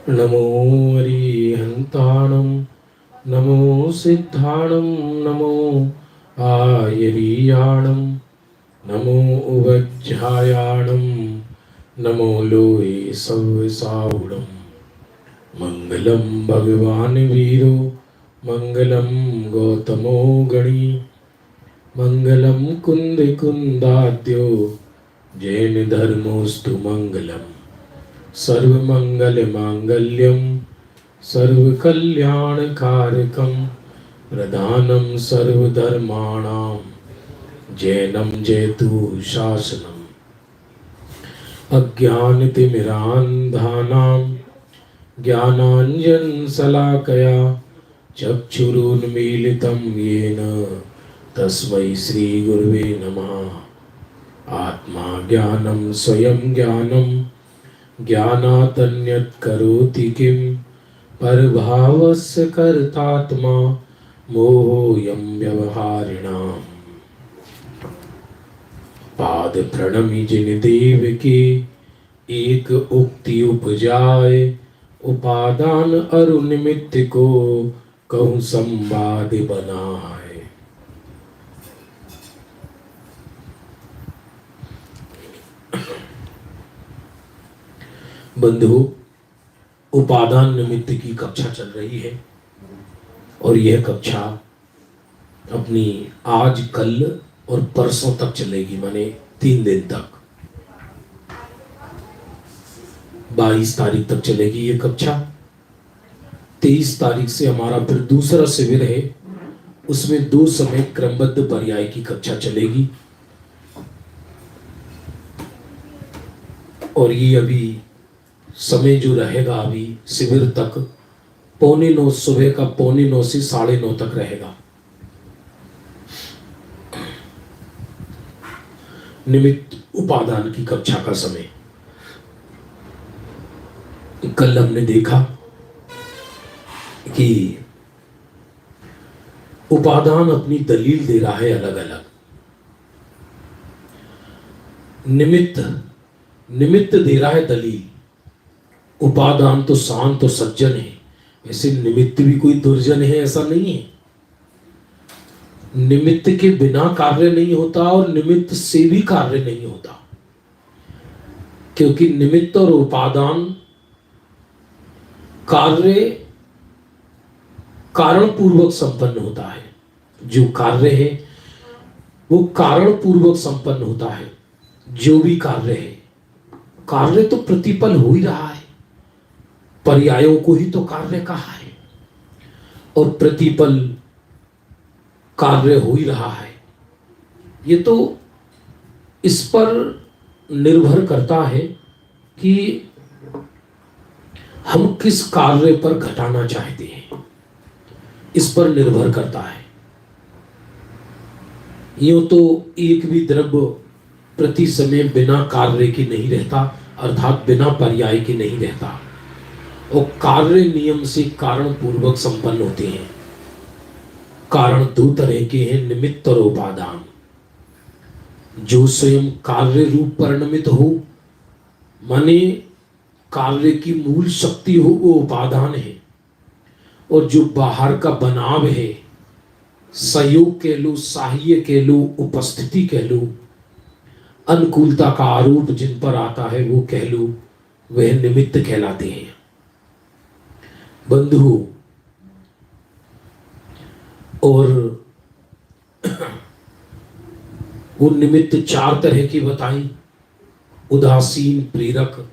नमो अरिहन्ताणं नमो सिद्धाणं नमो आयरीयाणं नमो उवज्झायाणं नमो लोये सव्यसाऊणं मंगलम भगवान वीरो मंगलम गौतमो गणी मंगलम कुंद कुंदाद्यो जैन धर्मोस्तु मंगलम सर्वमंगल मांगल्यम सर्वकल्याणकारकम प्रधानम सर्वधर्माणां जैनम जयतु शासनम अज्ञानतिमिरान्धानां ज्ञानाञ्जन शलाकया चक्षुरुन्मीलितं येन तस्मै श्री गुरुवे नमः। आत्मा ज्ञानं स्वयं ज्ञानं ज्ञानातन्यत् करोति किं परभावस्य कर्तात्मा मोहोऽयं व्यवहारिणाम्। पाद प्रणमि जिन देव के एक उक्ति उपजाए उपादान अरु निमित्त को कहूँ संवाद बनाए। बंधु, उपादान निमित्त की कक्षा चल रही है और यह कक्षा अपनी आज कल और परसों तक चलेगी, माने 3 दिन तक। 22 तारीख तक चलेगी ये कक्षा। 23 तारीख से हमारा फिर दूसरा शिविर है, उसमें 2 समय क्रमबद्ध पर्याय की कक्षा चलेगी। और ये अभी समय जो रहेगा अभी शिविर तक 8:45 सुबह का 8:45 से 9:30 तक रहेगा। निमित्त उपादान की कक्षा का समय। कल हमने देखा कि उपादान अपनी दलील दे रहा है अलग अलग। निमित्त दे रहा है दलील। उपादान तो शांत और सज्जन है, वैसे निमित्त भी कोई दुर्जन है ऐसा नहीं है। निमित्त के बिना कार्य नहीं होता और निमित्त से भी कार्य नहीं होता, क्योंकि निमित्त और उपादान कार्य कारण पूर्वक संपन्न होता है। जो कार्य है वो कारण पूर्वक संपन्न होता है। जो भी कार्य है, कार्य तो प्रतिपल हो ही रहा है, पर्यायों को ही तो कार्य कहा है और प्रतिपल कार्य हो ही रहा है। ये तो इस पर निर्भर करता है कि हम किस कार्य पर घटाना चाहते हैं, इस पर निर्भर करता है। यूं तो एक भी द्रव्य प्रति समय बिना कार्य के नहीं रहता, अर्थात बिना पर्याय के नहीं रहता, और कार्य नियम से कारण पूर्वक संपन्न होते हैं। कारण 2 तरह के हैं, निमित्त और उपादान। जो स्वयं कार्य रूप परिणमित हो, माने कार्य की मूल शक्ति हो, वो उपादान है। और जो बाहर का बनाव है, सहयोग कह लो, साह्य कह लो, उपस्थिति कह लो, अनुकूलता का आरोप जिन पर आता है वो कह लो, वह निमित्त कहलाते हैं। बंधु, और वो निमित्त 4 तरह की बताई, उदासीन, प्रेरक,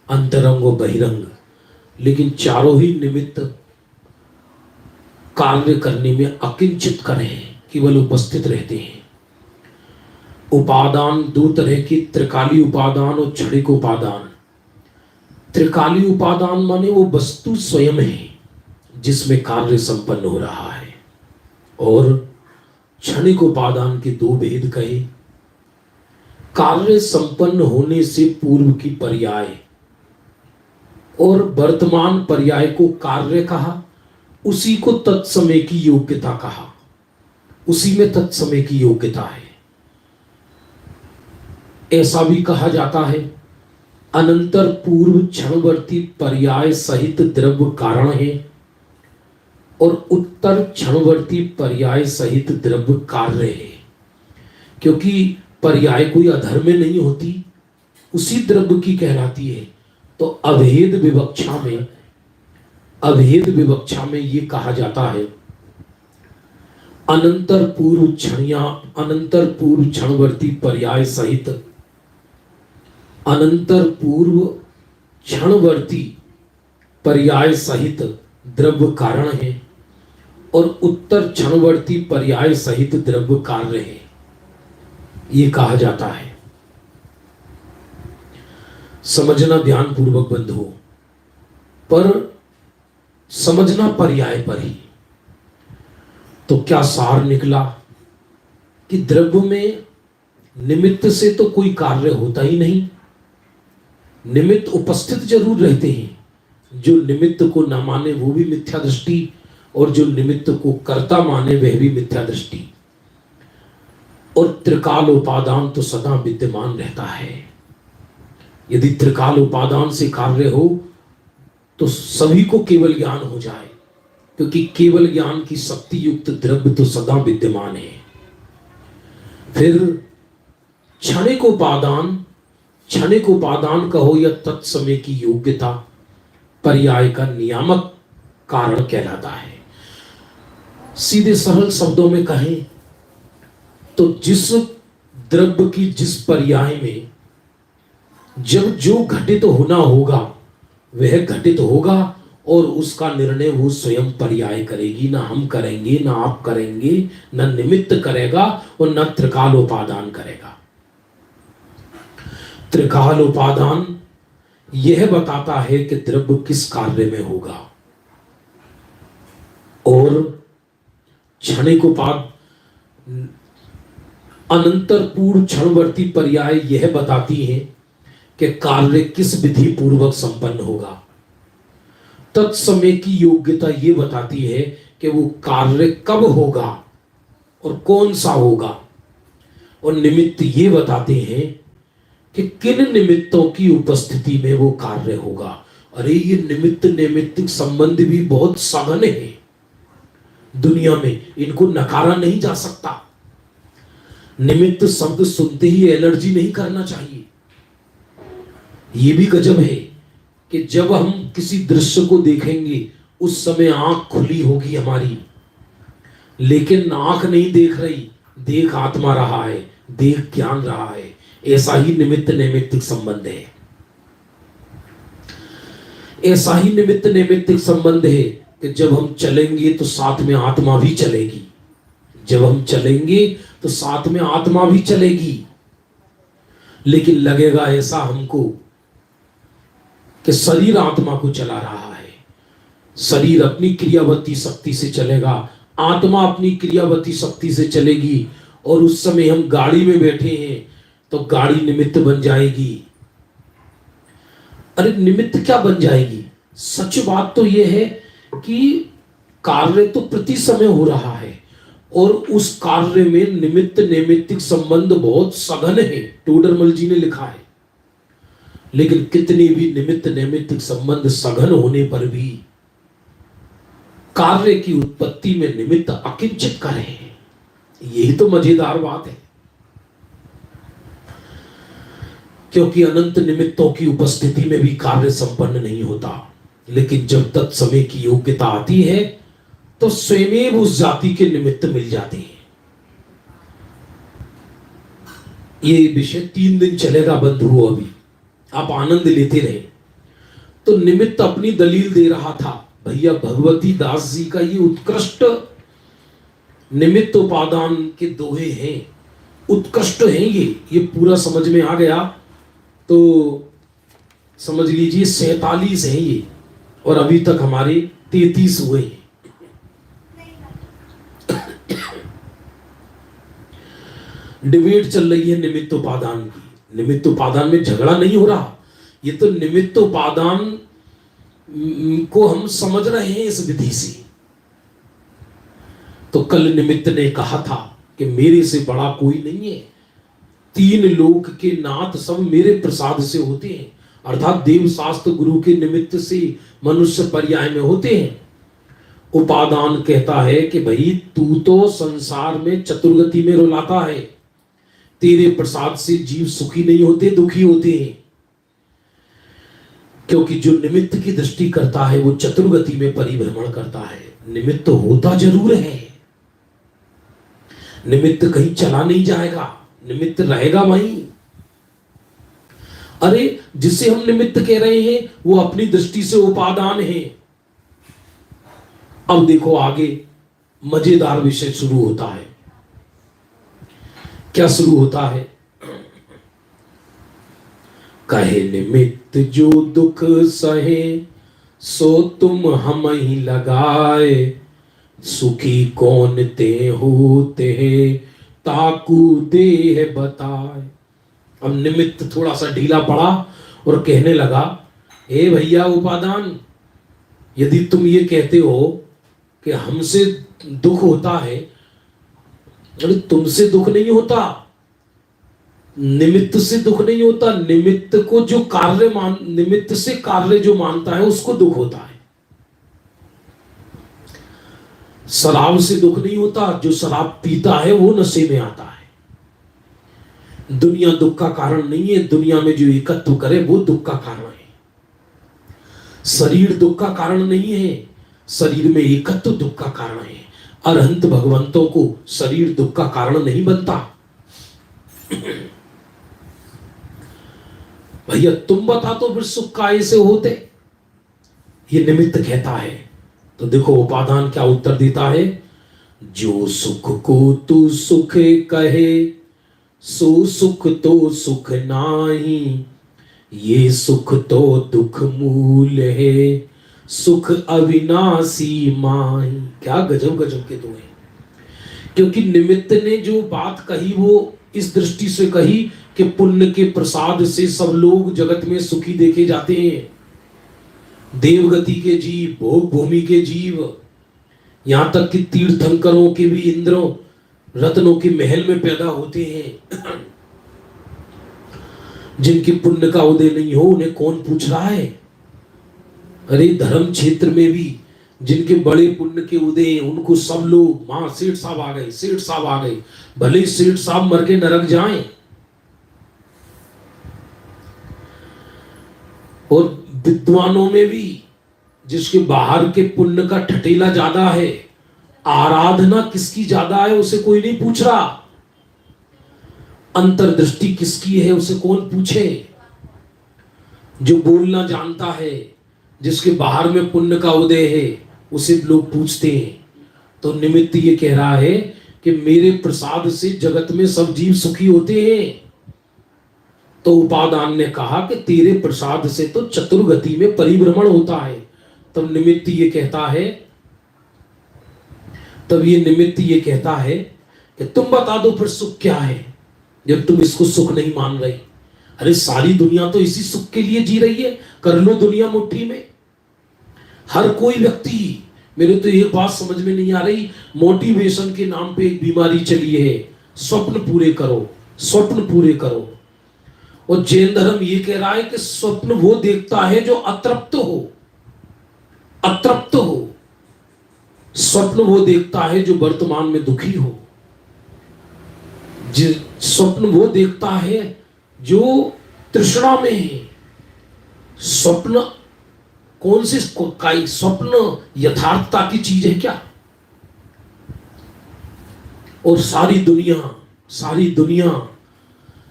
अंतरंग और बहिरंग। लेकिन चारों ही निमित्त कार्य करने में अकिंचित करें, केवल उपस्थित रहते हैं। उपादान 2 तरह की, त्रिकाली उपादान और क्षणिक उपादान। त्रिकाली उपादान माने वो वस्तु स्वयं है जिसमें कार्य संपन्न हो रहा है। और क्षणिक उपादान के 2 भेद कहे, कार्य संपन्न होने से पूर्व की पर्याय और वर्तमान पर्याय को कार्य कहा, उसी को तत्समय की योग्यता कहा। उसी में तत्समय की योग्यता है। ऐसा भी कहा जाता है अनंतर पूर्व क्षणवर्ती पर्याय सहित द्रव्य कारण है और उत्तर क्षणवर्ती पर्याय सहित द्रव्य कार्य है। क्योंकि पर्याय कोई अधर में नहीं होती, उसी द्रव्य की कहलाती है। तो अभेद विवक्षा में ये कहा जाता है अनंतर पूर्व क्षणवर्ती पर्याय सहित, अनंतर पूर्व क्षणवर्ती पर्याय सहित द्रव्य कारण है और उत्तर क्षणवर्ती पर्याय सहित द्रव्य कार्य है, ये कहा जाता है। समझना ध्यान पूर्वक बंधुओं, पर समझना पर्याय पर ही। तो क्या सार निकला कि द्रव्य में निमित्त से तो कोई कार्य होता ही नहीं। निमित्त उपस्थित जरूर रहते हैं, जो निमित्त को न माने वो भी मिथ्या दृष्टि, और जो निमित्त को कर्ता माने वह भी मिथ्या दृष्टि। और त्रिकाल उपादान तो सदा विद्यमान रहता है। यदि त्रिकाल उपादान से कार्य हो तो सभी को केवल ज्ञान हो जाए, क्योंकि केवल ज्ञान की शक्ति युक्त द्रव्य तो सदा विद्यमान है। फिर क्षणिक उपादान कहो या तत्समय की योग्यता पर्याय का नियामक कारण कहलाता है। सीधे सरल शब्दों में कहें तो जिस द्रव्य की जिस पर्याय में जब जो घटित होना होगा वह घटित होगा, और उसका निर्णय वो स्वयं पर्याय करेगी। ना हम करेंगे, ना आप करेंगे, ना निमित्त करेगा और न त्रिकाल उपादान करेगा। त्रिकाल उपादान यह बताता है कि द्रव्य किस कार्य में होगा, और क्षणिक उपादान अनंतर पूर्व क्षणवर्ती पर्याय यह बताती है कि कार्य किस विधि पूर्वक संपन्न होगा। तत्समय की योग्यता यह बताती है कि वो कार्य कब होगा और कौन सा होगा। और निमित्त ये बताते हैं कि किन निमित्तों की उपस्थिति में वो कार्य होगा। अरे ये निमित्त नैमित्तिक संबंध भी बहुत सघन है दुनिया में, इनको नकारा नहीं जा सकता। निमित्त शब्द सुनते ही एलर्जी नहीं करना चाहिए। ये भी गजब है कि जब हम किसी दृश्य को देखेंगे उस समय आंख खुली होगी हमारी, लेकिन आंख नहीं देख रही, देख आत्मा रहा है, देख ज्ञान रहा है। ऐसा ही निमित्त नैमित्तिक संबंध है। ऐसा ही निमित्त नैमित्तिक संबंध है कि जब हम चलेंगे तो साथ में आत्मा भी चलेगी। जब हम चलेंगे तो साथ में आत्मा भी चलेगी, लेकिन लगेगा ऐसा हमको कि शरीर आत्मा को चला रहा है। शरीर अपनी क्रियावती शक्ति से चलेगा, आत्मा अपनी क्रियावती शक्ति से चलेगी। और उस समय हम गाड़ी में बैठे हैं तो गाड़ी निमित्त बन जाएगी। अरे निमित्त क्या बन जाएगी? सच बात तो यह है कि कार्य तो प्रति समय हो रहा है, और उस कार्य में निमित्त नैमित्तिक संबंध बहुत सघन है, टोडरमल जी ने लिखा है। लेकिन कितने भी निमित्त नैमित्तिक संबंध सघन होने पर भी कार्य की उत्पत्ति में निमित्त अकिंचित करे। यही तो मजेदार बात है, क्योंकि अनंत निमित्तों की उपस्थिति में भी कार्य संपन्न नहीं होता। लेकिन जब तक समय की योग्यता आती है तो स्वयं उस जाति के निमित्त मिल जाते हैं। ये विषय 3 दिन चलेगा बंधुओं, अभी आप आनंद लेते रहे। तो निमित्त अपनी दलील दे रहा था। भैया भगवती दास जी का ये उत्कृष्ट निमित्त उपादान के दोहे हैं, उत्कृष्ट हैं। ये पूरा समझ में आ गया तो समझ लीजिए 47 हैं ये, और अभी तक हमारे 33 हुए हैं। डिबेट चल रही है निमित्त उपादान की। निमित्त उपादान में झगड़ा नहीं हो रहा, ये तो निमित्त उपादान को हम समझ रहे हैं इस विधि से। तो कल निमित्त ने कहा था कि मेरे से बड़ा कोई नहीं है, 3 लोक के नाथ सब मेरे प्रसाद से होते हैं। अर्थात देव शास्त्र गुरु के निमित्त से मनुष्य पर्याय में होते हैं। उपादान कहता है कि भाई तू तो संसार में चतुर्गति में रुलाता है, तेरे प्रसाद से जीव सुखी नहीं होते, दुखी होते हैं। क्योंकि जो निमित्त की दृष्टि करता है वो चतुर्गति में परिभ्रमण करता है। निमित्त तो होता जरूर है, निमित्त कहीं चला नहीं जाएगा, निमित्त रहेगा वहीं। अरे जिसे हम निमित्त कह रहे हैं वो अपनी दृष्टि से उपादान है। अब देखो आगे मजेदार विषय शुरू होता है। क्या शुरू होता है? कहे निमित्त जो दुख सहे सो तुम हम ही लगाए, सुखी कौन ते होते ताकू देह बताए। अब निमित्त थोड़ा सा ढीला पड़ा और कहने लगा, ए भैया उपादान, यदि तुम ये कहते हो कि हमसे दुख होता है, अरे तुमसे दुख नहीं होता, निमित्त से दुख नहीं होता। निमित्त को जो निमित्त से कार्य जो मानता है उसको दुख होता है। शराब से दुख नहीं होता, जो शराब पीता है वो नशे में आता है। दुनिया दुख का कारण नहीं है, दुनिया में जो एकत्व करे वो दुख का कारण है। शरीर दुख का कारण नहीं है, शरीर में एकत्व दुख का कारण है। अरहंत भगवंतों को शरीर दुख का कारण नहीं बनता। भैया तुम बता तो फिर सुख काय से होते, ये निमित्त कहता है। तो देखो उपादान क्या उत्तर देता है, जो सुख को तू सुख कहे सो सुख तो सुख नाही, ये सुख तो दुख मूल है, सुख अविनाशी माही। क्या गजब गजब के दो हैं। क्योंकि निमित्त ने जो बात कही वो इस दृष्टि से कही कि पुण्य के प्रसाद से सब लोग जगत में सुखी देखे जाते हैं। देवगति के जीव, भोग भूमि के जीव, यहां तक कि तीर्थंकरों के भी इंद्रों रत्नों के महल में पैदा होते हैं। जिनके पुण्य का उदय नहीं हो उन्हें कौन पूछ रहा है। अरे धर्म क्षेत्र में भी जिनके बड़े पुण्य के उदय हैं उनको सब लोग, मां सेठ साहब आ गए, सेठ साहब आ गए, भले सेठ साहब मर के नरक जाएं। और विद्वानों में भी जिसके बाहर के पुण्य का ठटेला ज्यादा है, आराधना किसकी ज्यादा है उसे कोई नहीं पूछ रहा, अंतर्दृष्टि किसकी है उसे कौन पूछे। जो बोलना जानता है, जिसके बाहर में पुण्य का उदय है, उसे लोग पूछते हैं। तो निमित्त ये कह रहा है कि मेरे प्रसाद से जगत में सब जीव सुखी होते हैं। तो उपादान ने कहा कि तेरे प्रसाद से तो चतुर्गति में परिभ्रमण होता है। तब निमित्त ये कहता है, तब ये निमित्त ये कहता है कि तुम बता दो फिर सुख क्या है, जब तुम इसको सुख नहीं मान रहे। अरे सारी दुनिया तो इसी सुख के लिए जी रही है, कर लो दुनिया मुट्ठी में। हर कोई व्यक्ति, मेरे तो एक बात समझ में नहीं आ रही, मोटिवेशन के नाम पे एक बीमारी चली है, स्वप्न पूरे करो, स्वप्न पूरे करो। और जैन धर्म ये कह रहा है कि स्वप्न वो देखता है जो अतृप्त हो, अतृप्त हो। स्वप्न वो देखता है जो वर्तमान में दुखी हो। स्वप्न वो देखता है जो तृष्णा में है। स्वप्न कौन सी स्वप्न यथार्थता की चीज है क्या? और सारी दुनिया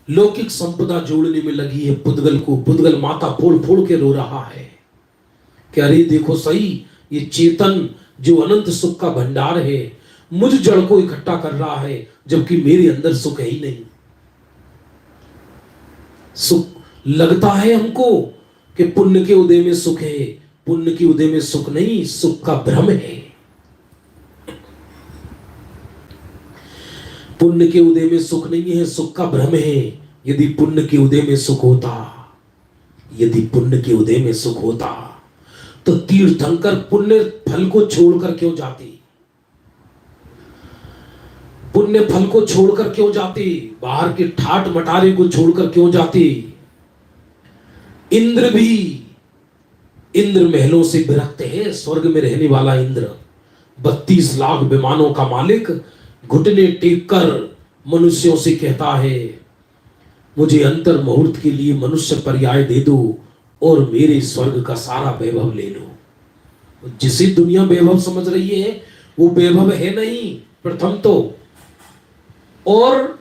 लौकिक संपदा जोड़ने में लगी है पुद्गल को। पुद्गल माथा फोड़ फोड़ के रो रहा है कि अरे देखो सही, ये चेतन जो अनंत सुख का भंडार है मुझ जड़ को इकट्ठा कर रहा है, जबकि मेरे अंदर सुख है ही नहीं। सुख लगता है हमको कि पुण्य के उदय में सुख है, पुण्य के उदय में सुख नहीं, सुख का भ्रम है। पुण्य के उदय में सुख नहीं है, सुख का भ्रम है। यदि पुण्य के उदय में सुख होता, यदि पुण्य के उदय में सुख होता तो तीर्थंकर पुण्य फल को छोड़कर क्यों जाते? पुण्य फल को छोड़कर क्यों जाते? बाहर के ठाट मटारे को छोड़कर क्यों जाते? इंद्र भी इंद्र महलों से विरक्त है। स्वर्ग में रहने वाला इंद्र 32 लाख विमानों का मालिक घुटने टेक कर मनुष्यों से कहता है, मुझे अंतर मुहूर्त के लिए मनुष्य पर्याय दे दो और मेरे स्वर्ग का सारा वैभव ले लो। जिसे दुनिया वैभव समझ रही है वो वैभव है नहीं प्रथम तो, और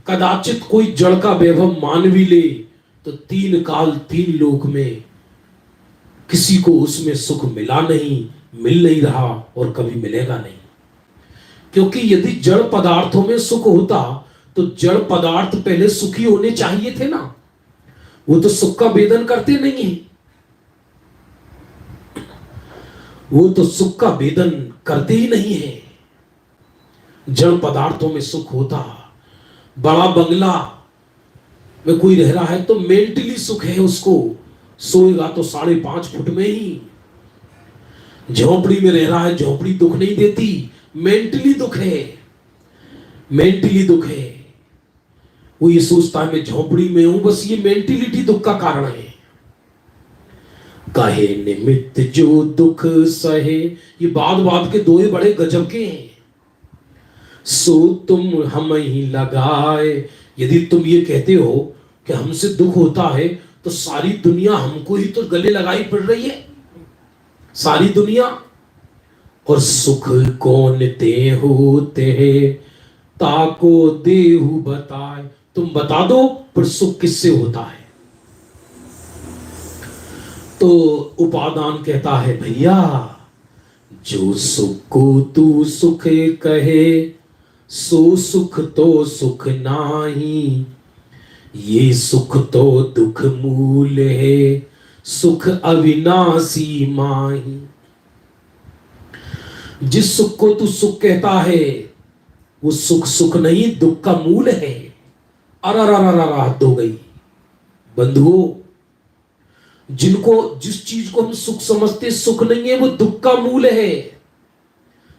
कदाचित कोई जड़ का वैभव मान भी ले तो 3 काल 3 लोक में किसी को उसमें सुख मिला नहीं, मिल नहीं रहा और कभी मिलेगा नहीं। क्योंकि यदि जड़ पदार्थों में सुख होता तो जड़ पदार्थ पहले सुखी होने चाहिए थे ना। वो तो सुख का वेदन करते नहीं है, वो तो सुख का वेदन करते ही नहीं है। जड़ पदार्थों में सुख होता, बड़ा बंगला में कोई रह रहा है तो मेंटली सुख है उसको, सोएगा तो 5.5 फुट में ही। झोपड़ी में रह रहा है, झोपड़ी दुख नहीं देती, मेंटली दुख है, मेंटली दुख है। वो ये सोचता है मैं झोपड़ी में हूं, बस ये मेंटलिटी दुख का कारण है। कहे निमित्त जो दुख सहे, ये बात के दोहे बड़े गजब के हैं। सो तुम हम ही लगाए, यदि तुम ये कहते हो कि हमसे दुख होता है तो सारी दुनिया हमको ही तो गले लगाई पड़ रही है, सारी दुनिया। और सुख कौन ते होते हैं ताको देहु बताए, तुम बता दो पर सुख किससे होता है। तो उपादान कहता है भैया जो सुख को तू सुख कहे सो सुख तो सुख नाही, ये सुख तो दुख मूल है सुख अविनाशी माही। जिस सुख को तू सुख कहता है वो सुख सुख नहीं दुख का मूल है। अरा हद हो गई बंधुओं, जिनको जिस चीज को हम सुख समझते सुख नहीं है वो दुख का मूल है।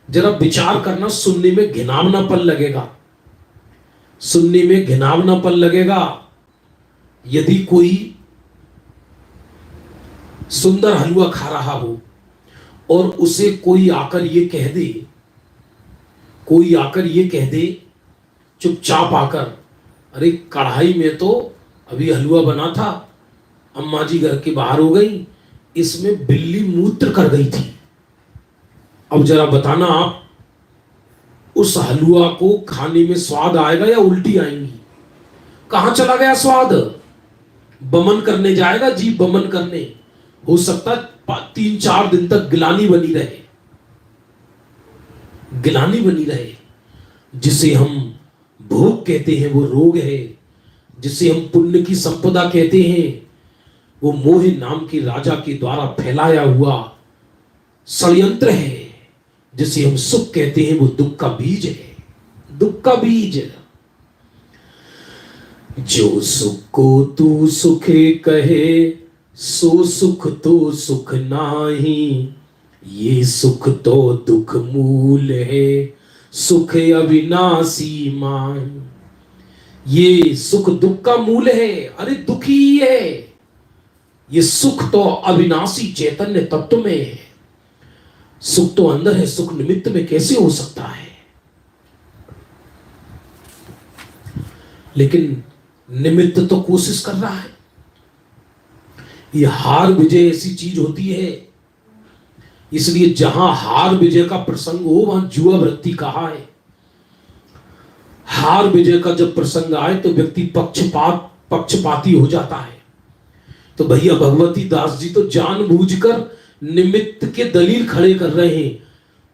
जरा विचार करना, सुनने में घिनावनापन लगेगा, सुनने में घिनावनापन लगेगा। यदि कोई सुंदर हलवा खा रहा हो और उसे कोई आकर ये कह दे, कोई आकर ये कह दे चुपचाप आकर, अरे कढ़ाई में तो अभी हलवा बना था, अम्मा जी घर के बाहर हो गई, इसमें बिल्ली मूत्र कर गई थी। अब जरा बताना आप, उस हलवा को खाने में स्वाद आएगा या उल्टी आएंगी? कहां चला गया स्वाद? बमन करने जाएगा जी, बमन करने। हो सकता 3-4 दिन तक गिलानी बनी रहे, गिलानी बनी रहे। जिसे हम भोग कहते हैं वो रोग है, जिसे हम पुण्य की संपदा कहते हैं वो मोह नाम के राजा के द्वारा फैलाया हुआ षड्यंत्र है। जिसे हम सुख कहते हैं वो दुख का बीज है, दुख का बीज। जो सुख को तू सुखे कहे सो सुख तो सुख नाही, ये सुख तो दुख मूल है सुख अविनाशी मान। ये सुख दुख का मूल है, अरे दुखी है। ये सुख तो अविनाशी चैतन्य तत्व में है, सुख तो अंदर है, सुख निमित्त में कैसे हो सकता है? लेकिन निमित्त तो कोशिश कर रहा है। ये हार विजय ऐसी चीज होती है, इसलिए जहां हार विजय का प्रसंग हो वहां जुआ वृत्ति कहा है। हार विजय का जब प्रसंग आए तो व्यक्ति पक्षपाती हो जाता है। तो भैया भगवती दास जी तो जानबूझकर निमित्त के दलील खड़े कर रहे हैं,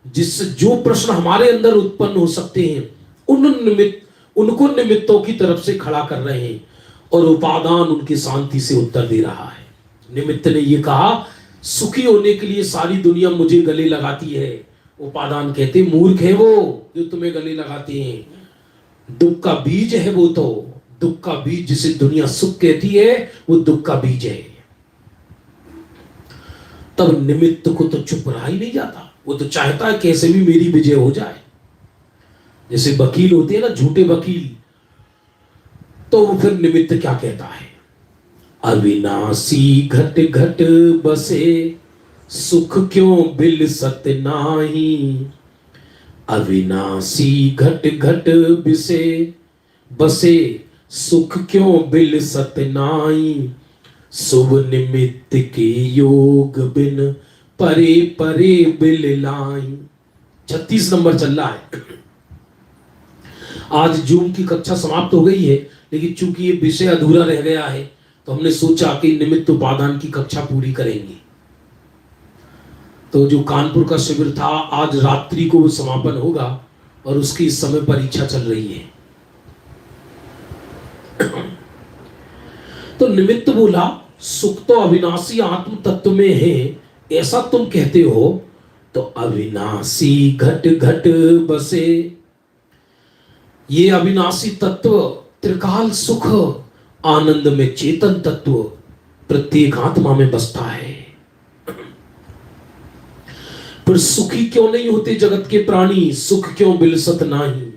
जिससे जो प्रश्न हमारे अंदर उत्पन्न हो सकते हैं उनको निमित्तों की तरफ से खड़ा कर रहे हैं, और उपादान उनकी शांति से उत्तर दे रहा है। निमित्त ने यह कहा सुखी होने के लिए सारी दुनिया मुझे गले लगाती है। उपादान कहते मूर्ख है वो जो तुम्हें गले लगाते हैं। दुख का बीज है वो, तो दुख का बीज जिसे दुनिया सुख कहती है वो दुख का बीज है। तब निमित्त को तो चुप रहा ही नहीं जाता, वो तो चाहता है कैसे भी मेरी विजय हो जाए। जैसे वकील होते हैं ना, झूठे वकील, तो वो फिर निमित्त क्या कहता है, अविनाशी घट घट बसे, सुख क्यों बिलसत नाही। अविनाशी घट घट बिसे, बसे सुख क्यों बिलसत नाही। शुभ निमित्त के योग बिन, परे परे बिल लाई। 36 नंबर चल रहा है। आज जून की कक्षा समाप्त हो गई है, लेकिन चूंकि ये विषय अधूरा रह गया है तो हमने सोचा कि निमित्त उपादान की कक्षा पूरी करेंगे। तो जो कानपुर का शिविर था, आज रात्रि को वो समापन होगा और उसकी इस समय परीक्षा चल रही है। तो निमित्त बोला, सुख तो अविनाशी आत्म तत्व में है, ऐसा तुम कहते हो, तो अविनाशी घट घट बसे। ये अविनाशी तत्व त्रिकाल सुख आनंद में चेतन तत्व प्रत्येक आत्मा में बसता है। पर सुखी क्यों नहीं होते जगत के प्राणी, सुख क्यों बिलसत नाही।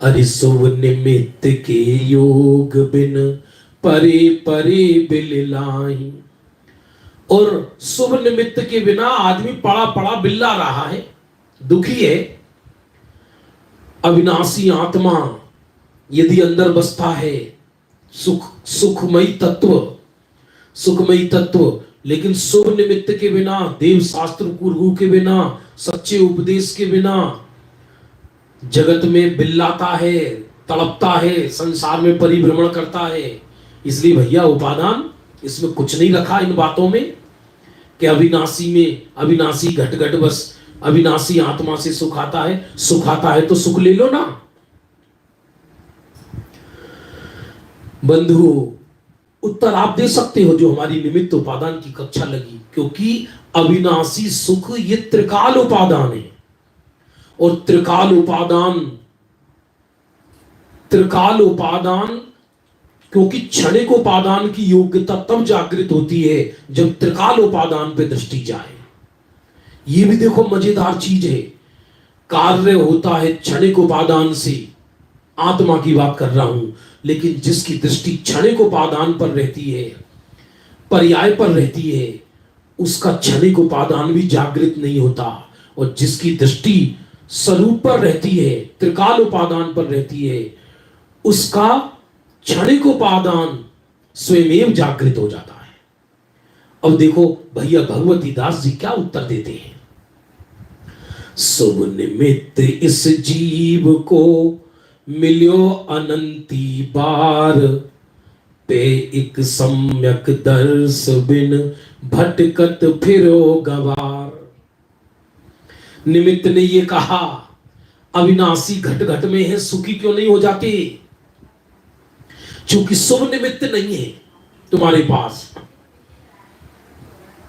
अरे शुभ निमित्त के योग बिन, परे परे बिल लाई। और शुभ निमित्त के बिना आदमी पड़ा पड़ा बिल्ला रहा है, दुखी है। अविनाशी आत्मा यदि अंदर बसता है, सुखमयी तत्व, लेकिन शुभ निमित्त के बिना, देव शास्त्र गुरु के बिना, सच्चे उपदेश के बिना जगत में बिल्लाता है, तड़पता है, संसार में परिभ्रमण करता है। इसलिए भैया उपादान इसमें कुछ नहीं रखा इन बातों में कि अविनाशी में अविनाशी घट घट बस, अविनाशी आत्मा से सुख आता है तो सुख ले लो ना। बंधु, उत्तर आप दे सकते हो जो हमारी निमित्त उपादान की कक्षा लगी, क्योंकि अविनाशी सुख ये त्रिकाल उपादान है। और त्रिकाल उपादान क्योंकि क्षणिक उपादान की योग्यता तब जागृत होती है जब त्रिकाल उपादान पे दृष्टि जाए। ये भी देखो मजेदार चीज है। कार्य होता है क्षणिक उपादान से, आत्मा की बात कर रहा हूं, लेकिन जिसकी दृष्टि क्षणिक उपादान पर रहती है, पर्याय पर रहती है, उसका क्षणिक उपादान भी जागृत नहीं होता। और जिसकी दृष्टि स्वरूप पर रहती है, त्रिकाल उपादान पर रहती है, उसका क्षणिक उपादान स्वयं जागृत हो जाता है। अब देखो भैया भगवती दास जी क्या उत्तर देते हैं। शुभ निमित्त इस जीव को मिल्यो अनंती बार, पे एक सम्यक दर्श बिन भटकत फिरो गवार। निमित्त ने ये कहा, अविनाशी घट घट में है, सुखी क्यों नहीं हो जाते? क्योंकि शुभ निमित्त नहीं है तुम्हारे पास।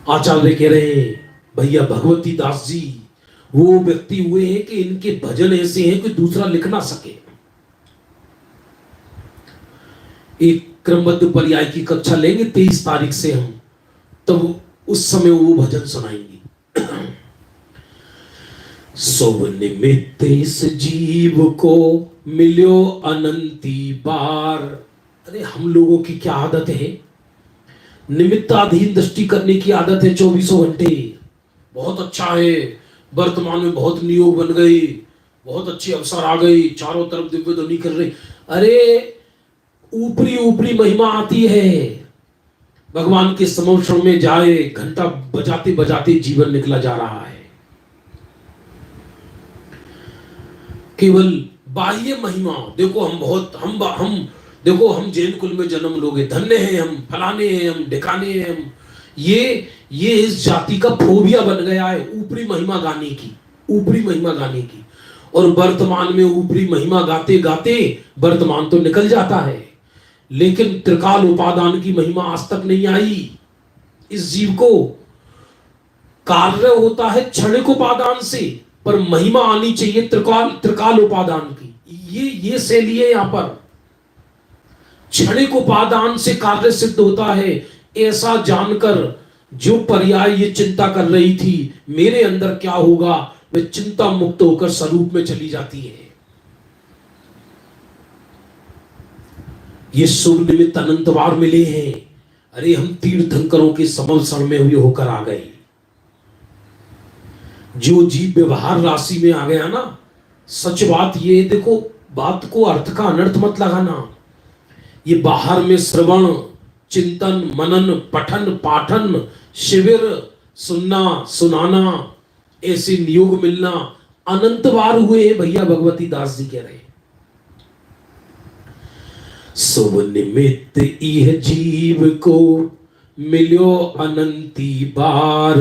आचार्य कह रहे हैं भैया भगवती दास जी वो व्यक्ति हुए हैं कि इनके भजन ऐसे हैं कि दूसरा लिख ना सके। एक क्रमबद्ध पर्याय की कक्षा लेंगे 23 तारीख से हम, तब उस समय वो भजन सुनाएंगे। शुभ निमित्त इस जीव को मिल्यो अनंती बार। अरे हम लोगों की क्या आदत है, निमित्ताधीन दृष्टि करने की आदत है 24 घंटे। बहुत अच्छा है, वर्तमान में बहुत नियोग बन गए, बहुत अच्छे अवसर आ गए, चारों तरफ दिव्य ध्वनि कर रहे। अरे ऊपरी ऊपरी महिमा आती है, भगवान के समक्षण में जाए, घंटा बजाते बजाते जीवन निकला जा रहा है। केवल बाह्य महिमा देखो, हम देखो हम जैन कुल में जन्म लोगे, धन्य हैं हम, फलाने हैं हम, ढिकाने हैं हम। ये इस जाति का फोबिया बन गया है, ऊपरी महिमा गाने की। और वर्तमान में ऊपरी महिमा गाते गाते वर्तमान तो निकल जाता है, लेकिन त्रिकाल उपादान की महिमा आज तक नहीं आई इस जीव को। कार्य होता है क्षणिक उपादान से, पर महिमा आनी चाहिए त्रिकाल उपादान की। ये शैली है यहां पर। क्षणिक उपादान से कार्य सिद्ध होता है, ऐसा जानकर जो पर्याय ये चिंता कर रही थी मेरे अंदर क्या होगा, वे चिंता मुक्त होकर स्वरूप में चली जाती है। ये शुभ निमित्त अनंत बार मिले हैं, अरे हम तीर्थंकरों के समवसरण में हुए होकर आ गए। जो जीव व्यवहार राशि में आ गया ना, सच बात ये देखो, बात को अर्थ का अनर्थ मत लगाना। ये बाहर में श्रवण, चिंतन, मनन, पठन, पाठन, शिविर, सुनना, सुनाना, ऐसे नियोग मिलना अनंत बार हुए हैं भैया। भगवती दास जी कह रहे हैं, शुभ निमित्त यह जीव को मिलो अनंती बार,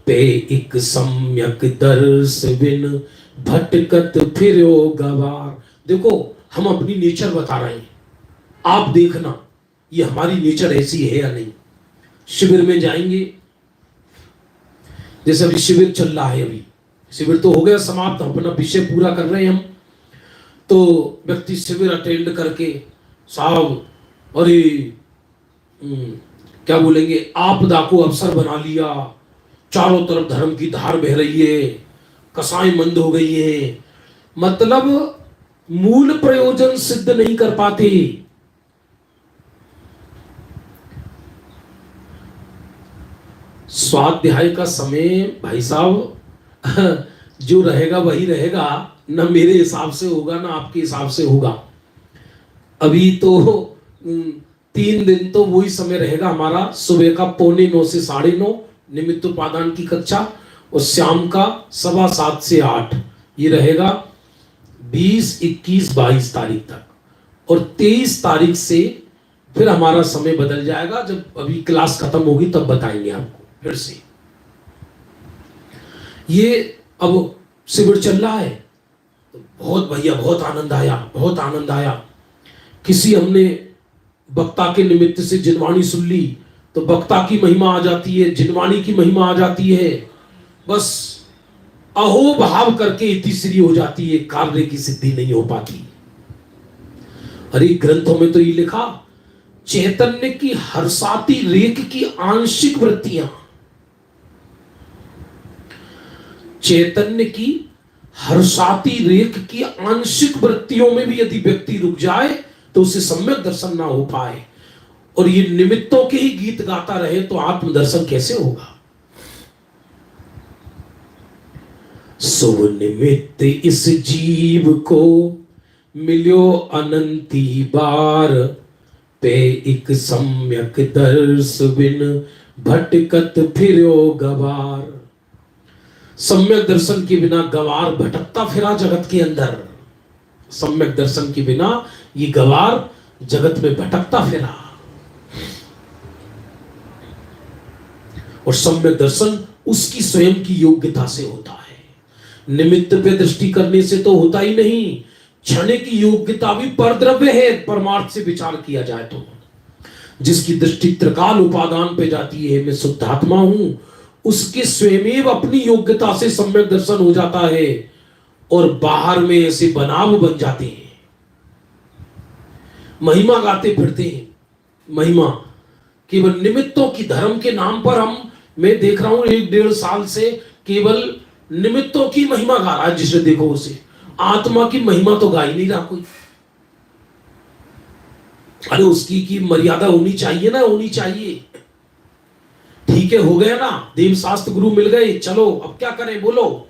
पे एक सम्यक दर्श बिन भटकत फिरो गवार। देखो हम अपनी नेचर बता रहे हैं, आप देखना ये हमारी नेचर ऐसी है या नहीं। शिविर में जाएंगे, जैसे अभी शिविर चल रहा है, अभी शिविर तो हो गया समाप्त, अपना विषय पूरा कर रहे हैं हम। तो व्यक्ति शिविर अटेंड करके साहब अरे क्या बोलेंगे, आपदा को अवसर बना लिया, चारों तरफ धर्म की धार बह रही है, कसाई मंद हो गई है, मतलब मूल प्रयोजन सिद्ध नहीं कर पाते। स्वाध्याय का समय भाई साहब जो रहेगा वही रहेगा, ना मेरे हिसाब से होगा ना आपके हिसाब से होगा। अभी तो 3 दिन तो वही समय रहेगा हमारा, सुबह का 8:45 से 9:30 निमित्त उपादान की कक्षा, और शाम का 7:15 से 8 ये रहेगा 20, 21, 22 तारीख तक। और 23 तारीख से फिर हमारा समय बदल जाएगा, जब अभी क्लास खत्म होगी तब बताएंगे आपको फिर से। ये अब शिविर चल रहा है तो बहुत भैया बहुत आनंद आया, बहुत आनंद आया। किसी हमने वक्ता के निमित्त से जिनवाणी सुन ली तो वक्ता की महिमा आ जाती है, जिनवाणी की महिमा आ जाती है, बस अहो भाव करके इतिश्री हो जाती है, कार्य की सिद्धि नहीं हो पाती। अरे ग्रंथों में तो ये लिखा, चैतन्य की हर्षाती रेख की आंशिक वृत्तियां, चैतन्य की हर्षाती रेख की आंशिक वृत्तियों में भी यदि व्यक्ति रुक जाए तो उसे सम्यक दर्शन ना हो पाए, और ये निमित्तों के ही गीत गाता रहे तो आत्मदर्शन कैसे होगा। शुभ निमित्त इस जीव को मिलो अनंती बार, पे एक सम्यक दर्श बिन भटकत फिरो गवार। सम्यक दर्शन के बिना गवार भटकता फिरा जगत के अंदर, सम्यक दर्शन के बिना ये गवार जगत में भटकता फिरा। और सम्यक दर्शन उसकी स्वयं की योग्यता से होता है, निमित्त पे दृष्टि करने से तो होता ही नहीं। क्षण की योग्यता भी परद्रव्य है, परमार्थ से विचार किया जाए तो। जिसकी दृष्टि त्रिकाल उपादान पे जाती है, मैं शुद्धात्मा हूं, उसके स्वयं अपनी योग्यता से सम्यक दर्शन हो जाता है, और बाहर में ऐसे बनाव बन जाते हैं, महिमा गाते फिरते हैं। महिमा केवल निमित्तों की, धर्म के नाम पर मैं देख रहा हूं 1-1.5 साल से केवल निमित्तों की महिमा गा रहा है, जिसे देखो उसे। आत्मा की महिमा तो गा ही नहीं रहा कोई। अरे उसकी की मर्यादा होनी चाहिए ना, होनी चाहिए। ठीक है, हो गया ना, देव शास्त्र गुरु मिल गए, चलो अब क्या करें बोलो।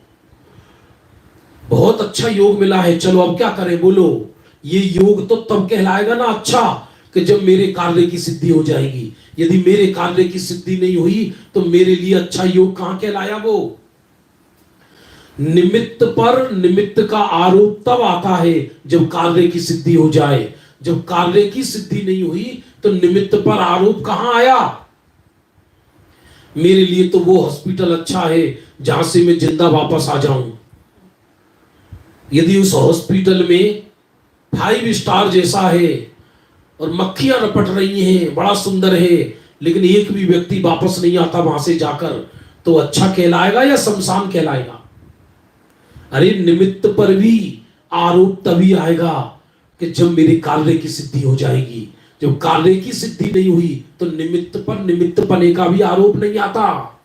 बहुत अच्छा योग मिला है, चलो अब क्या करें बोलो। ये योग तो तब कहलाएगा ना अच्छा, कि जब मेरे कार्य की सिद्धि हो जाएगी। यदि मेरे कार्य की सिद्धि नहीं हुई तो मेरे लिए अच्छा योग कहां कहलाया वो। निमित्त पर निमित्त का आरोप तब आता है जब कार्य की सिद्धि हो जाए। जब कार्य की सिद्धि नहीं हुई तो निमित्त पर आरोप कहां आया। मेरे लिए तो वो हॉस्पिटल अच्छा है जहां से मैं जिंदा वापस आ जाऊं। यदि उस हॉस्पिटल में 5 स्टार जैसा है और मक्खियां रपट रही हैं, बड़ा सुंदर है, लेकिन एक भी व्यक्ति वापस नहीं आता वहां से जाकर, तो अच्छा कहलाएगा या शमशान कहलाएगा। अरे निमित्त पर भी आरोप तभी आएगा कि जब मेरे कार्य की सिद्धि हो जाएगी। जब कार्य की सिद्धि नहीं हुई तो निमित्त पर निमित्त पने का भी आरोप नहीं आता।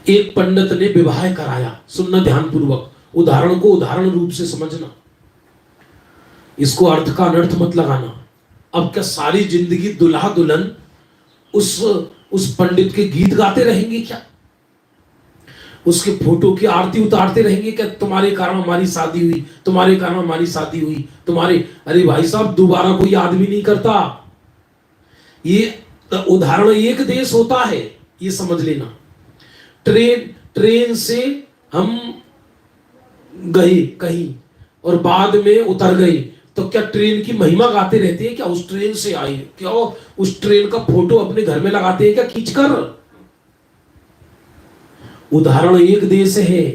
एक पंडित ने विवाह कराया, सुनना ध्यान पूर्वक, उदाहरण को उदाहरण रूप से समझना। इसको अर्थ का अनर्थ मत लगाना। अब क्या सारी जिंदगी दुल्हा दुल्हन उस पंडित के गीत गाते रहेंगे क्या? उसके फोटो की आरती उतारते रहेंगे क्या? तुम्हारे कारण हमारी शादी हुई, तुम्हारे कारण हमारी शादी हुई, तुम्हारे। अरे भाई साहब, दोबारा कोई आदमी नहीं करता। ये उदाहरण एक देश होता है, ये समझ लेना। ट्रेन से हम गए कहीं और बाद में उतर गए, तो क्या ट्रेन की महिमा गाते रहते हैं क्या? उस ट्रेन से आए क्या? उस ट्रेन का फोटो अपने घर में लगाते हैं क्या खींचकर? उदाहरण एक देश है।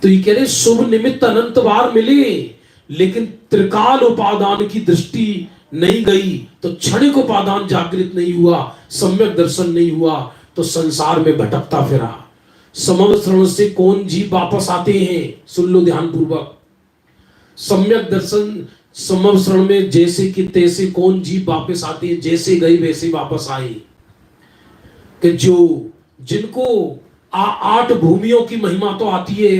तो ये कह रहे शुभ निमित्त अनंत बार मिले, लेकिन त्रिकाल उपादान की दृष्टि नहीं गई, तो क्षणिक उपादान जागृत नहीं हुआ, सम्यक दर्शन नहीं हुआ, तो संसार में भटकता फिरा। समव श्रवण से कौन जीव वापस आते हैं? सुन लो ध्यान पूर्वक। सम्यक दर्शन समव श्रवण में जैसे कि तैसे कौन जीव वापस आते हैं, जैसे गए वैसे वापस आए। कि जिनको आठ भूमियों की महिमा तो आती है,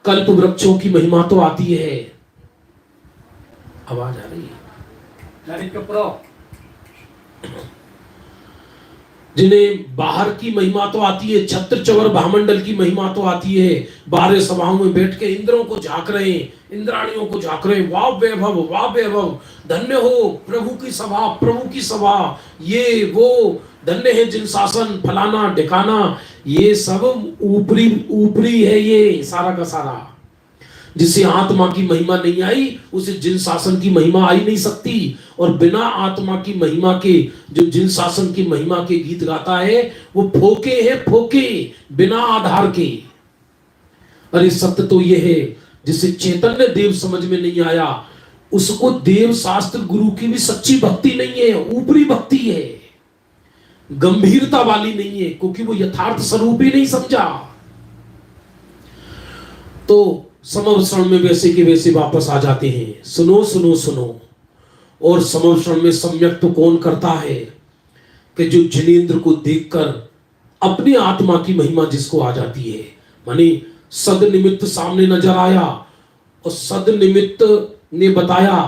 कल्प वृक्षों की महिमा तो आती है। आवाज आ रही है? जिन्हें बाहर की महिमा तो आती है, छत्र चवर भामंडल की महिमा तो आती है, 12 सभाओं में बैठ के इंद्रों को झांक रहे, इंद्राणियों को झांक रहे, वाह वैभव वाह वैभव, धन्य हो प्रभु की सभा, प्रभु की सभा, ये वो, धन्य है जिन शासन, फलाना ढिकाना। ये सब ऊपरी ऊपरी है, ये सारा का सारा। जिसे आत्मा की महिमा नहीं आई, उसे जिन शासन की महिमा आई नहीं सकती। और बिना आत्मा की महिमा के जो जिन शासन की महिमा के गीत गाता है, वो फोके है, फोके, बिना आधार के। अरे सत्य तो ये है, जिसे चैतन्य देव समझ में नहीं आया, उसको देव शास्त्र गुरु की भी सच्ची भक्ति नहीं है, ऊपरी भक्ति है, गंभीरता वाली नहीं है, क्योंकि वो यथार्थ स्वरूप ही नहीं समझा। तो समव श्रवण में वैसे के वैसे वापस आ जाते हैं। सुनो सुनो सुनो। और समव श्रवण में सम्यक तो कौन करता है? कि जो जिनेंद्र को देखकर अपनी आत्मा की महिमा जिसको आ जाती है। माने सद निमित्त सामने नजर आया, और सद निमित्त ने बताया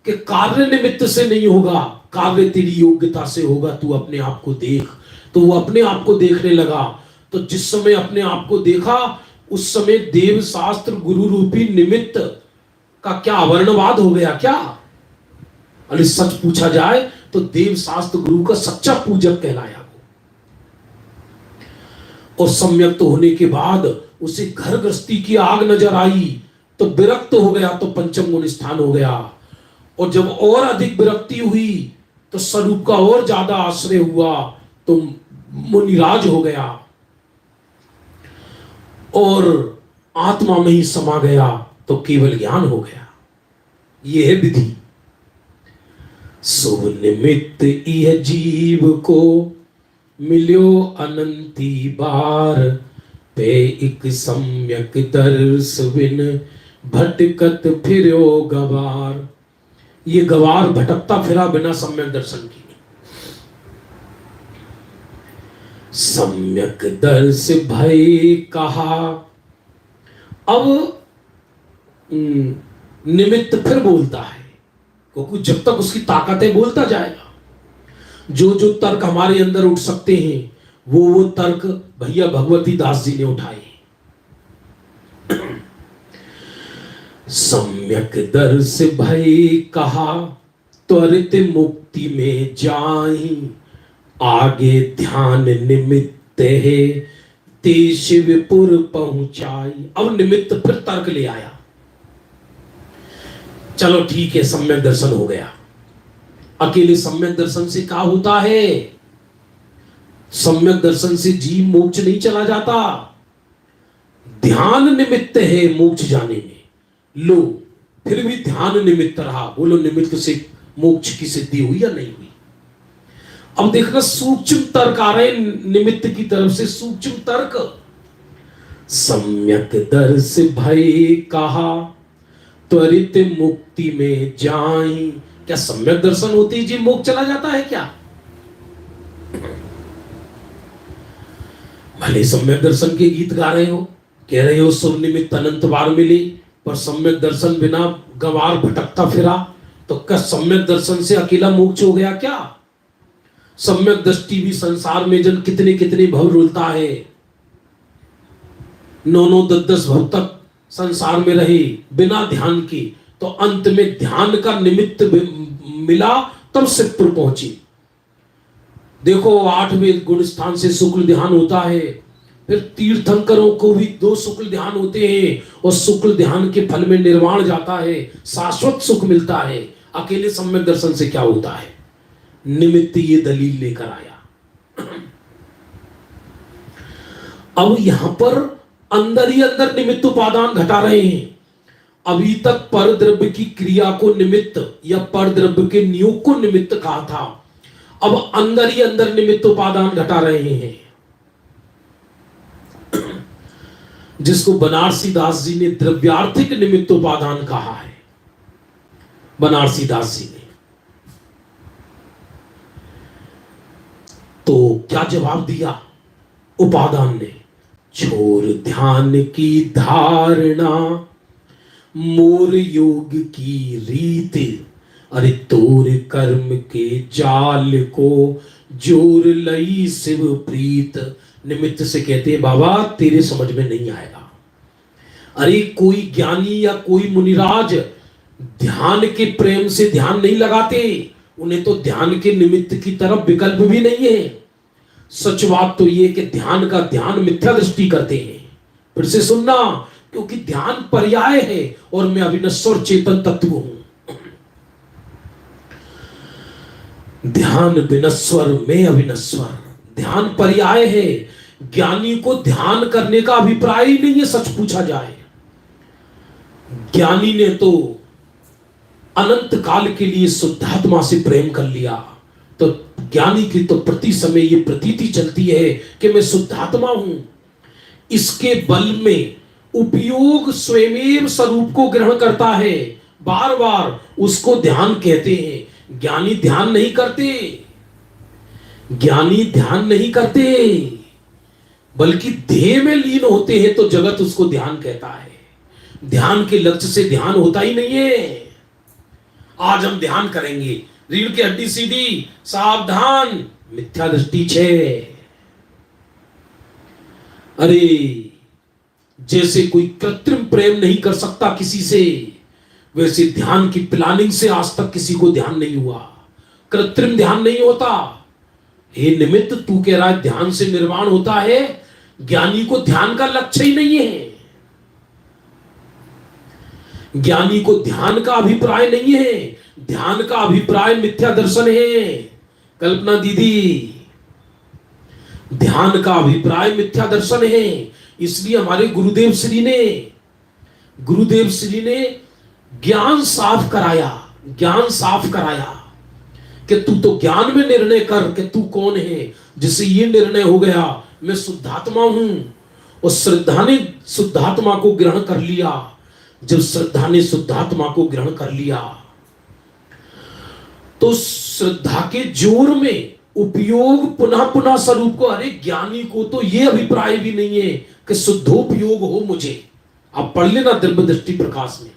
कि कार्य निमित्त से नहीं होगा, कार्य तेरी योग्यता से होगा, तू अपने आप को देख। तो वो अपने आप को देखने लगा। तो जिस समय अपने आप को देखा, उस समय देव शास्त्र गुरु रूपी निमित्त का क्या अवर्णवाद हो गया क्या? अरे सच पूछा जाए तो देव शास्त्र गुरु का सच्चा पूजक कहलाया वो। और सम्यक तो होने के बाद उसे घर गृहस्थी की आग नजर आई, तो विरक्त हो गया, तो पंचम गुण स्थान हो गया। और जब और अधिक विरक्ति हुई, तो स्वरूप का और ज्यादा आश्रय हुआ, तो मुनिराज हो गया और आत्मा में ही समा गया, तो केवल ज्ञान हो गया। यह है विधि। शुभ निमित्त यह जीव को मिल्यो अनंती बार, पे एक सम्यक दर्श बिन भटकत फिरो गवार। ये गवार भटकता फिरा बिना सम्यक दर्शन की। सम्यक दर्श भय कहा। अब निमित्त फिर बोलता है, क्योंकि जब तक उसकी ताकत है बोलता जाएगा। जो जो तर्क हमारे अंदर उठ सकते हैं, वो तर्क भैया भगवती दास जी ने उठाए। सम्यक दर्श भय कहा, त्वरित मुक्ति में जाई, आगे ध्यान निमित्त है, ते शिवपुर पहुंचाई। अब निमित्त फिर तर्क ले आया। चलो ठीक है, सम्यक दर्शन हो गया। अकेले सम्यक दर्शन से क्या होता है? सम्यक दर्शन से जीव मोक्ष नहीं चला जाता, ध्यान निमित्त है मोक्ष जाने में। लो, फिर भी ध्यान निमित्त रहा। बोलो, निमित्त से मोक्ष की सिद्धि हुई या नहीं हुई? अब देखना, सूक्ष्म तर्क आ रहे निमित्त की तरफ से, सूक्ष्म तर्क। सम्यक दर्श भय कहा, त्वरित मुक्ति में जाई। क्या सम्यक दर्शन होते ही जी मोक्ष चला जाता है क्या? भले सम्यक दर्शन के गीत गा रहे हो, कह रहे हो शुभ निमित्त अनंत बार मिले, पर सम्यक दर्शन बिना गंवार भटकता फिरा, तो क्या सम्यक दर्शन से अकेला मोक्ष हो गया क्या? सम्यक दृष्टि भी संसार में जन कितने कितने भव रुलता है, 9 10 10 भव तक संसार में रहे बिना ध्यान के, तो अंत में ध्यान का निमित्त मिला तब सिद्धपुर पहुंची। देखो 8वें गुण स्थान से शुक्ल ध्यान होता है, फिर तीर्थंकरों को भी 2 शुक्ल ध्यान होते हैं, और शुक्ल ध्यान के फल में निर्वाण जाता है, शाश्वत सुख मिलता है। अकेले सम्यक दर्शन से क्या होता है? निमित्त ये दलील लेकर आया। अब यहां पर अंदर ही अंदर निमित्त उपादान घटा रहे हैं। अभी तक पर द्रव्य की क्रिया को निमित्त या पर द्रव्य के नियोग को निमित्त कहा था, अब अंदर ही अंदर निमित्त उपादान घटा रहे हैं, जिसको बनारसी दास जी ने द्रव्यार्थिक निमित्त उपादान कहा है। बनारसी दास जी ने तो क्या जवाब दिया उपादान ने? छोर ध्यान की धारणा, मोर योग की रीत, अरे तोर कर्म के जाल को जोर लई शिव प्रीत। निमित्त से कहते हैं बाबा तेरे समझ में नहीं आएगा। अरे कोई ज्ञानी या कोई मुनिराज ध्यान के प्रेम से ध्यान नहीं लगाते, उन्हें तो ध्यान के निमित्त की तरफ विकल्प भी नहीं है। सच बात तो ये कि ध्यान का ध्यान मिथ्या दृष्टि करते हैं। फिर से सुनना, क्योंकि ध्यान पर्याय है और मैं अविनश्वर चेतन तत्व हूं। ध्यान विनश्वर, मैं अविनश्वर। ध्यान पर्याय है। ज्ञानी को ध्यान करने का अभिप्राय ही नहीं है। सच पूछा जाए, ज्ञानी ने तो अनंत काल के लिए शुद्धात्मा से प्रेम कर लिया, तो ज्ञानी की तो प्रति समय ये प्रतीति चलती है कि मैं शुद्धात्मा हूं। इसके बल में उपयोग स्वयं स्वरूप को ग्रहण करता है, बार बार उसको ध्यान कहते हैं। ज्ञानी ध्यान नहीं करते, ज्ञानी ध्यान नहीं करते, बल्कि ध्येय में लीन होते हैं, तो जगत उसको ध्यान कहता है। ध्यान के लक्ष्य से ध्यान होता ही नहीं है। आज हम ध्यान करेंगे, रीढ़ की हड्डी सीधी, सावधान, मिथ्या दृष्टि छे। अरे जैसे कोई कृत्रिम प्रेम नहीं कर सकता किसी से, वैसे ध्यान की प्लानिंग से आज तक किसी को ध्यान नहीं हुआ। कृत्रिम ध्यान नहीं होता। हे निमित्त, तू कह रहा है ध्यान से निर्वाण होता है, ज्ञानी को ध्यान का लक्ष्य ही नहीं है। ज्ञानी को ध्यान का अभिप्राय नहीं है, ध्यान का अभिप्राय मिथ्या दर्शन है। कल्पना दीदी, ध्यान का अभिप्राय मिथ्या दर्शन है। इसलिए हमारे गुरुदेव श्री ने ज्ञान साफ कराया, ज्ञान साफ कराया कि तू तो ज्ञान में निर्णय कर कि तू कौन है। जिससे ये निर्णय हो गया मैं शुद्धात्मा हूं, और श्रद्धा ने शुद्धात्मा को ग्रहण कर लिया। जब श्रद्धा ने शुद्धात्मा को ग्रहण कर लिया, तो श्रद्धा के जोर में उपयोग पुनः पुनः स्वरूप को। अरे ज्ञानी को तो ये अभिप्राय भी नहीं है कि शुद्धोपयोग हो मुझे। आप पढ़ लेना दिव्य दृष्टि प्रकाश में,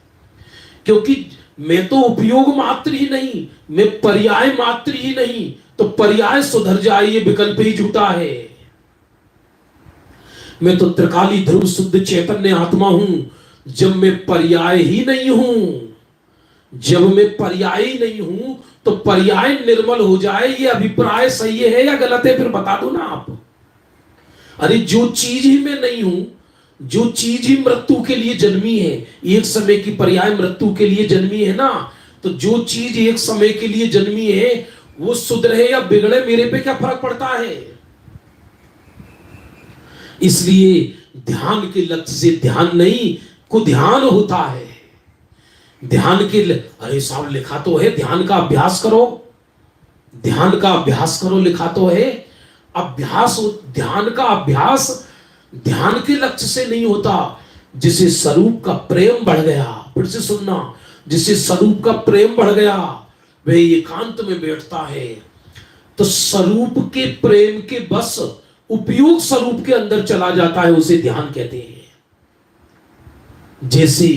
क्योंकि मैं तो उपयोग मात्र ही नहीं, मैं पर्याय मात्र ही नहीं, तो पर्याय सुधर जाए ये विकल्प ही झूठा है। मैं तो त्रिकाली ध्रुव शुद्ध चैतन्य आत्मा हूं। जब मैं पर्याय ही नहीं हूं, जब मैं पर्याय ही नहीं हूं, तो पर्याय निर्मल हो जाए, ये अभिप्राय सही है या गलत है? फिर बता दो ना आप। अरे जो चीज ही मैं नहीं हूं, जो चीज ही मृत्यु के लिए जन्मी है, एक समय की पर्याय मृत्यु के लिए जन्मी है ना, तो जो चीज एक समय के लिए जन्मी है वो सुधरे या बिगड़े, मेरे पे क्या फर्क पड़ता है? इसलिए ध्यान के लक्ष्य से ध्यान नहीं को ध्यान होता है। ध्यान के अरे साहब लिखा तो है ध्यान का अभ्यास करो, ध्यान का अभ्यास करो लिखा तो है। अभ्यास, ध्यान का अभ्यास ध्यान के लक्ष्य से नहीं होता। जिसे स्वरूप का प्रेम बढ़ गया, फिर से सुनना, जिसे स्वरूप का प्रेम बढ़ गया वह एकांत में बैठता है, तो स्वरूप के प्रेम के बस उपयोग स्वरूप के अंदर चला जाता है, उसे ध्यान कहते हैं। जैसे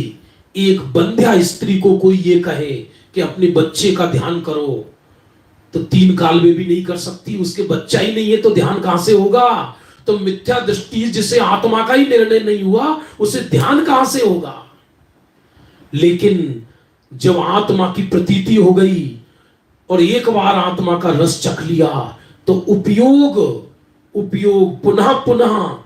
एक बंध्या स्त्री को कोई ये कहे कि अपने बच्चे का ध्यान करो, तो 3 काल में भी नहीं कर सकती। उसके बच्चा ही नहीं है तो ध्यान कहां से होगा? तो मिथ्या दृष्टि जिसे आत्मा का ही निर्णय नहीं हुआ, उसे ध्यान कहां से होगा? लेकिन जब आत्मा की प्रतीति हो गई और एक बार आत्मा का रस चख लिया, तो उपयोग पुनः पुनः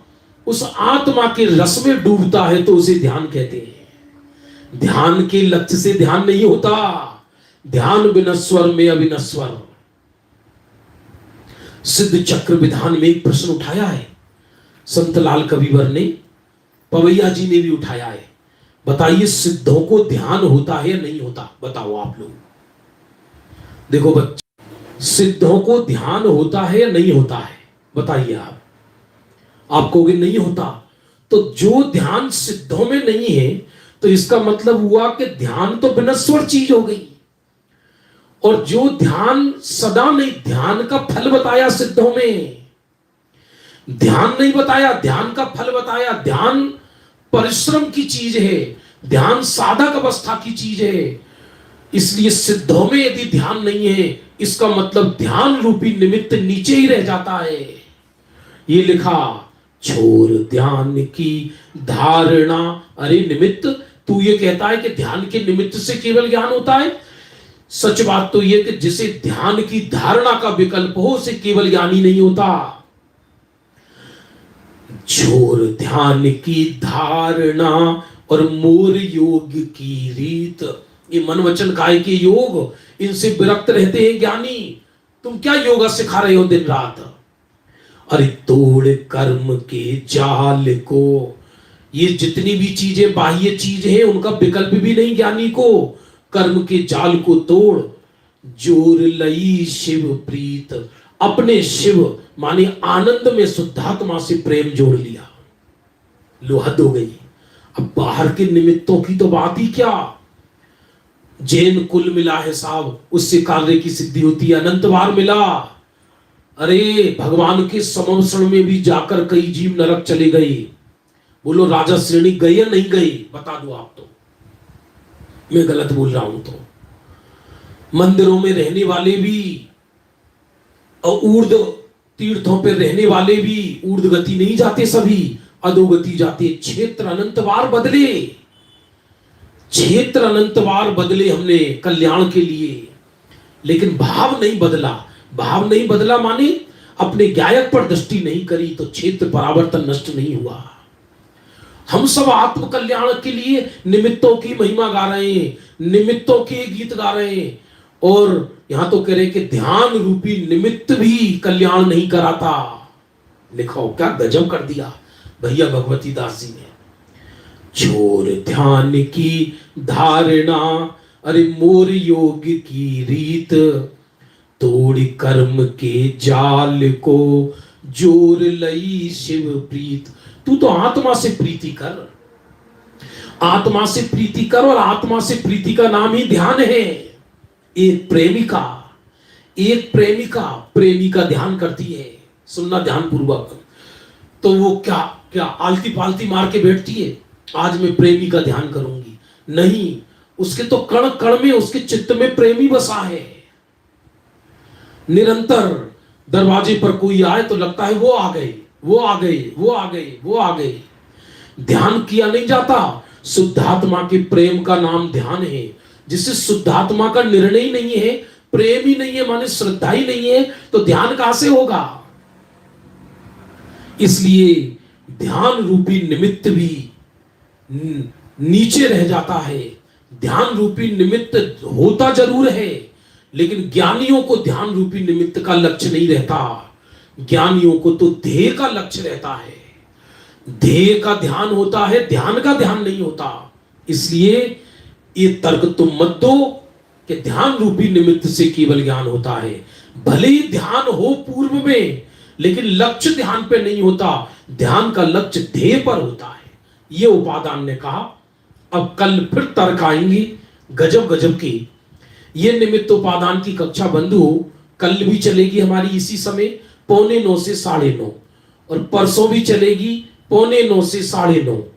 उस आत्मा के रस में डूबता है, तो उसे ध्यान कहते हैं। ध्यान के लक्ष्य से ध्यान नहीं होता। ध्यान विनस्वर में अविनस्वर। सिद्ध चक्र विधान में एक प्रश्न उठाया है संत लाल कविवर ने, पवैया जी ने भी उठाया है। बताइए, सिद्धों को ध्यान होता है या नहीं होता? बताओ आप लोग। देखो बच्चे, सिद्धों को ध्यान होता है या नहीं होता है? बताइए आप कहोगे नहीं होता। तो जो ध्यान सिद्धों में नहीं है, तो इसका मतलब हुआ कि ध्यान तो विनस्वर चीज हो गई। और जो ध्यान सदा नहीं, ध्यान का फल बताया सिद्धों में, ध्यान नहीं बताया, ध्यान का फल बताया। ध्यान परिश्रम की चीज है, ध्यान साधक अवस्था की चीज है। इसलिए सिद्धों में यदि ध्यान नहीं है, इसका मतलब ध्यान रूपी निमित्त नीचे ही रह जाता है। ये लिखा, छोर ध्यान की धारणा। अरे निमित्त, तू ये कहता है कि ध्यान के निमित्त से केवल ज्ञान होता है? सच बात तो यह कि जिसे ध्यान की धारणा का विकल्प हो, उसे केवल ज्ञान ही नहीं होता। छोर ध्यान की धारणा और मोर योग की रीत। ये मन वचन काय के योग, इनसे विरक्त रहते हैं ज्ञानी। तुम क्या योगा सिखा रहे हो दिन रात? अरे तोड़ कर्म के जाल को। ये जितनी भी चीजें बाह्य चीज है, उनका विकल्प भी नहीं ज्ञानी को। कर्म के जाल को तोड़, जोर लई शिव प्रीत। अपने शिव माने आनंद में शुद्धात्मा से प्रेम जोड़ लिया, लो हद हो गई। अब बाहर के निमित्तों की तो बात ही क्या। जैन कुल मिला है साहब, उससे कार्य की सिद्धि होती है। अनंत बार मिला। अरे भगवान के समवसरण में भी जाकर कई जीव नरक चले गए। बोलो राजा श्रेणी गई या नहीं गई? बता दो आप तो, मैं गलत बोल रहा हूं तो। मंदिरों में रहने वाले भी और ऊर्ध तीर्थों पर रहने वाले भी ऊर्ध गति नहीं जाते, सभी अधोगति जाते। क्षेत्र अनंतवार बदले, क्षेत्र अनंतवार बदले हमने कल्याण के लिए, लेकिन भाव नहीं बदला। भाव नहीं बदला माने अपने गायक पर दृष्टि नहीं करी, तो क्षेत्र परावर्तन नष्ट नहीं हुआ। हम सब आत्म कल्याण के लिए निमित्तों की महिमा गा रहे हैं, निमित्तों के गीत गा रहे हैं। और यहां तो कह रहे कि ध्यान रूपी निमित्त भी कल्याण नहीं कराता। लिखो क्या गजब कर दिया भैया भगवती दास जी ने। छोर ध्यान की धारणा, अरे मोर योग की रीत। तोड़ कर्म के जाल को, जोर लई शिव प्रीत। तू तो आत्मा से प्रीति कर, आत्मा से प्रीति कर। और आत्मा से प्रीति का नाम ही ध्यान है। एक प्रेमिका प्रेमी का ध्यान करती है, सुनना ध्यान पूर्वक। तो वो क्या आलती पालती मार के बैठती है, आज मैं प्रेमी का ध्यान करूंगी? नहीं, उसके तो कण कण में, उसके चित्त में प्रेमी बसा है। निरंतर दरवाजे पर कोई आए तो लगता है वो आ गए, वो आ गए, वो आ गए, वो आ गए। ध्यान किया नहीं जाता। शुद्धात्मा के प्रेम का नाम ध्यान है। जिससे शुद्धात्मा का निर्णय ही नहीं है, प्रेम ही नहीं है, माने श्रद्धा ही नहीं है, तो ध्यान कहां से होगा? इसलिए ध्यान रूपी निमित्त भी नीचे रह जाता है। ध्यान रूपी निमित्त होता जरूर है, लेकिन ज्ञानियों को ध्यान रूपी निमित्त का लक्ष्य नहीं रहता। ज्ञानियों को तो ध्येय का लक्ष्य रहता है। ध्येय का ध्यान होता है, ध्यान का ध्यान नहीं होता। इसलिए ये तर्क तुम मत दो कि ध्यान रूपी निमित्त से केवल ज्ञान होता है। भले ही ध्यान हो पूर्व में, लेकिन लक्ष्य ध्यान पे नहीं होता। ध्यान का लक्ष्य ध्येय पर होता है। ये उपादान ने कहा। अब कल फिर तर्क आएंगे गजब गजब की। ये निमित्त उपादान की कक्षा बंधु कल भी चलेगी हमारी इसी समय 8:45 से 9:30, और परसों भी चलेगी 8:45 से 9:30।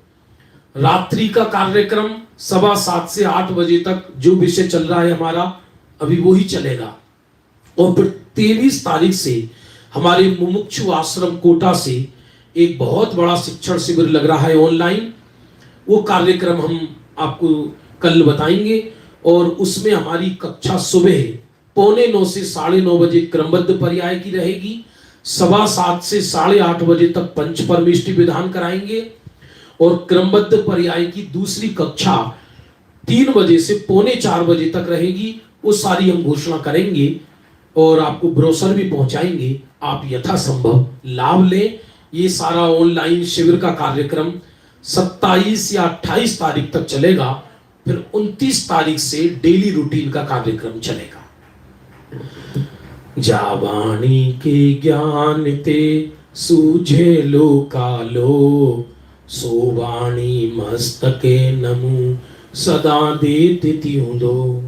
रात्रि का कार्यक्रम 7:15 से 8 बजे तक जो विषय चल रहा है हमारा अभी वो ही चलेगा। और फिर 23 तारीख से हमारे मुमुक्षु आश्रम कोटा से एक बहुत बड़ा शिक्षण शिविर लग रहा है ऑनलाइन। वो कार्यक्रम हम आपको कल बताएंगे। और उसमें हमारी कक्षा सुबह 8:45 से 9:30 बजे क्रमबद्ध पर्याय की रहेगी। 7:15 से 8:30 बजे तक पंच परमेष्टि विधान कराएंगे। और क्रमबद्ध पर्याय की दूसरी कक्षा 3 बजे से 3:45 बजे तक रहेगी। वो सारी हम घोषणा करेंगे और आपको ब्रोशर भी पहुंचाएंगे। आप यथासंभव लाभ लें। ये सारा ऑनलाइन शिविर का कार्यक्रम 27 या 28 तारीख तक चलेगा। फिर 29 तारीख से डेली रूटीन का कार्यक्रम चलेगा। जावाणी के ज्ञान ते सूझे लो कालो, सोवाणी मस्तके नमु सदा देति त्यों दो।